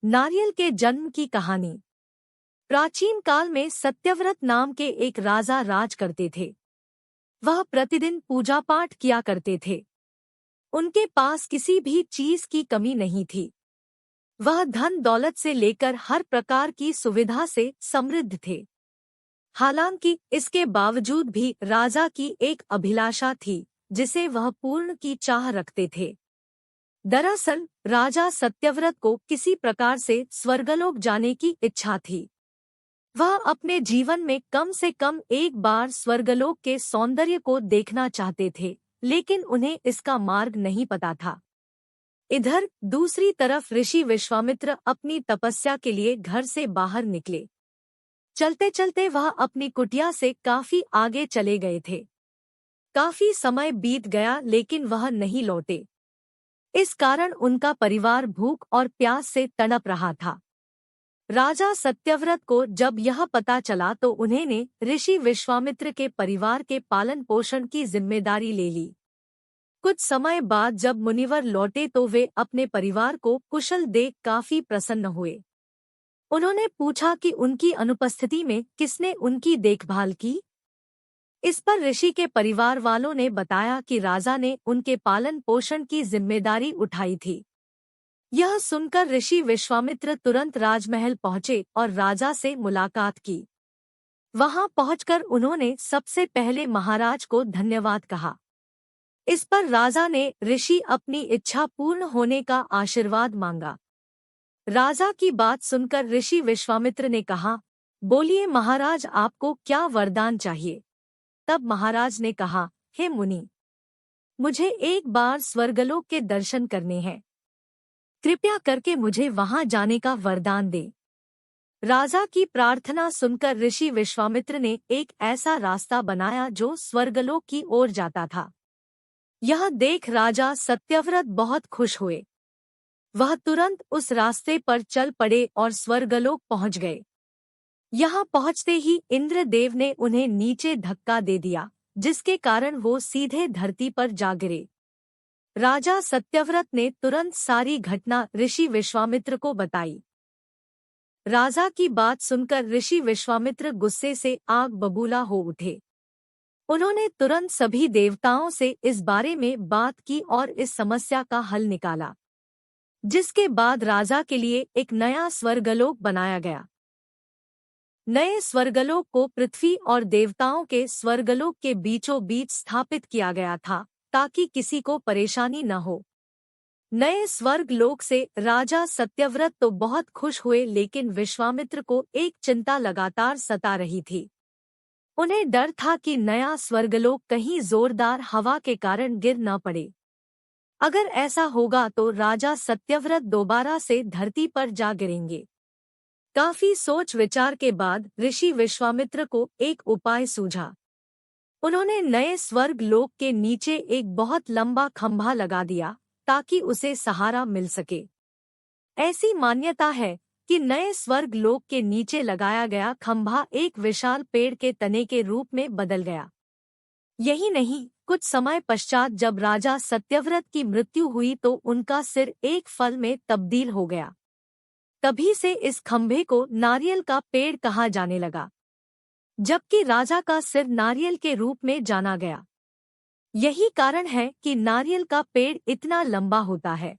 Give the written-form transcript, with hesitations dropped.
नारियल के जन्म की कहानी। प्राचीन काल में सत्यव्रत नाम के एक राजा राज करते थे। वह प्रतिदिन पूजा पाठ किया करते थे। उनके पास किसी भी चीज की कमी नहीं थी। वह धन दौलत से लेकर हर प्रकार की सुविधा से समृद्ध थे। हालांकि इसके बावजूद भी राजा की एक अभिलाषा थी जिसे वह पूर्ण की चाह रखते थे। दरअसल राजा सत्यव्रत को किसी प्रकार से स्वर्गलोक जाने की इच्छा थी। वह अपने जीवन में कम से कम एक बार स्वर्गलोक के सौंदर्य को देखना चाहते थे, लेकिन उन्हें इसका मार्ग नहीं पता था। इधर दूसरी तरफ ऋषि विश्वामित्र अपनी तपस्या के लिए घर से बाहर निकले। चलते चलते वह अपनी कुटिया से काफी आगे चले गए थे। काफी समय बीत गया लेकिन वह नहीं लौटे। इस कारण उनका परिवार भूख और प्यास से तड़प रहा था। राजा सत्यव्रत को जब यह पता चला तो उन्होंने ऋषि विश्वामित्र के परिवार के पालन पोषण की जिम्मेदारी ले ली। कुछ समय बाद जब मुनिवर लौटे तो वे अपने परिवार को कुशल देख काफी प्रसन्न हुए। उन्होंने पूछा कि उनकी अनुपस्थिति में किसने उनकी देखभाल की। इस पर ऋषि के परिवार वालों ने बताया कि राजा ने उनके पालन पोषण की जिम्मेदारी उठाई थी। यह सुनकर ऋषि विश्वामित्र तुरंत राजमहल पहुंचे और राजा से मुलाकात की। वहां पहुंचकर उन्होंने सबसे पहले महाराज को धन्यवाद कहा। इस पर राजा ने ऋषि अपनी इच्छा पूर्ण होने का आशीर्वाद मांगा। राजा की बात सुनकर ऋषि विश्वामित्र ने कहा, बोलिए महाराज, आपको क्या वरदान चाहिए। तब महाराज ने कहा, हे मुनि, मुझे एक बार स्वर्गलोक के दर्शन करने हैं। कृपया करके मुझे वहां जाने का वरदान दे। राजा की प्रार्थना सुनकर ऋषि विश्वामित्र ने एक ऐसा रास्ता बनाया जो स्वर्गलोक की ओर जाता था। यह देख राजा सत्यव्रत बहुत खुश हुए। वह तुरंत उस रास्ते पर चल पड़े और स्वर्गलोक पहुंच गए। यहाँ पहुंचते ही इंद्रदेव ने उन्हें नीचे धक्का दे दिया, जिसके कारण वो सीधे धरती पर जा गिरे। राजा सत्यव्रत ने तुरंत सारी घटना ऋषि विश्वामित्र को बताई। राजा की बात सुनकर ऋषि विश्वामित्र गुस्से से आग बबूला हो उठे। उन्होंने तुरंत सभी देवताओं से इस बारे में बात की और इस समस्या का हल निकाला, जिसके बाद राजा के लिए एक नया स्वर्गलोक बनाया गया। नए स्वर्गलोक को पृथ्वी और देवताओं के स्वर्गलोक के बीचों बीच स्थापित किया गया था ताकि किसी को परेशानी न हो। नए स्वर्गलोक से राजा सत्यव्रत तो बहुत खुश हुए, लेकिन विश्वामित्र को एक चिंता लगातार सता रही थी। उन्हें डर था कि नया स्वर्गलोक कहीं जोरदार हवा के कारण गिर न पड़े। अगर ऐसा होगा तो राजा सत्यव्रत दोबारा से धरती पर जा गिरेंगे। काफी सोच विचार के बाद ऋषि विश्वामित्र को एक उपाय सूझा। उन्होंने नए स्वर्ग लोक के नीचे एक बहुत लंबा खंभा लगा दिया ताकि उसे सहारा मिल सके। ऐसी मान्यता है कि नए स्वर्ग लोक के नीचे लगाया गया खंभा एक विशाल पेड़ के तने के रूप में बदल गया। यही नहीं, कुछ समय पश्चात जब राजा सत्यव्रत की मृत्यु हुई तो उनका सिर एक फल में तब्दील हो गया। तभी से इस खंभे को नारियल का पेड़ कहा जाने लगा, जबकि राजा का सिर नारियल के रूप में जाना गया। यही कारण है कि नारियल का पेड़ इतना लंबा होता है।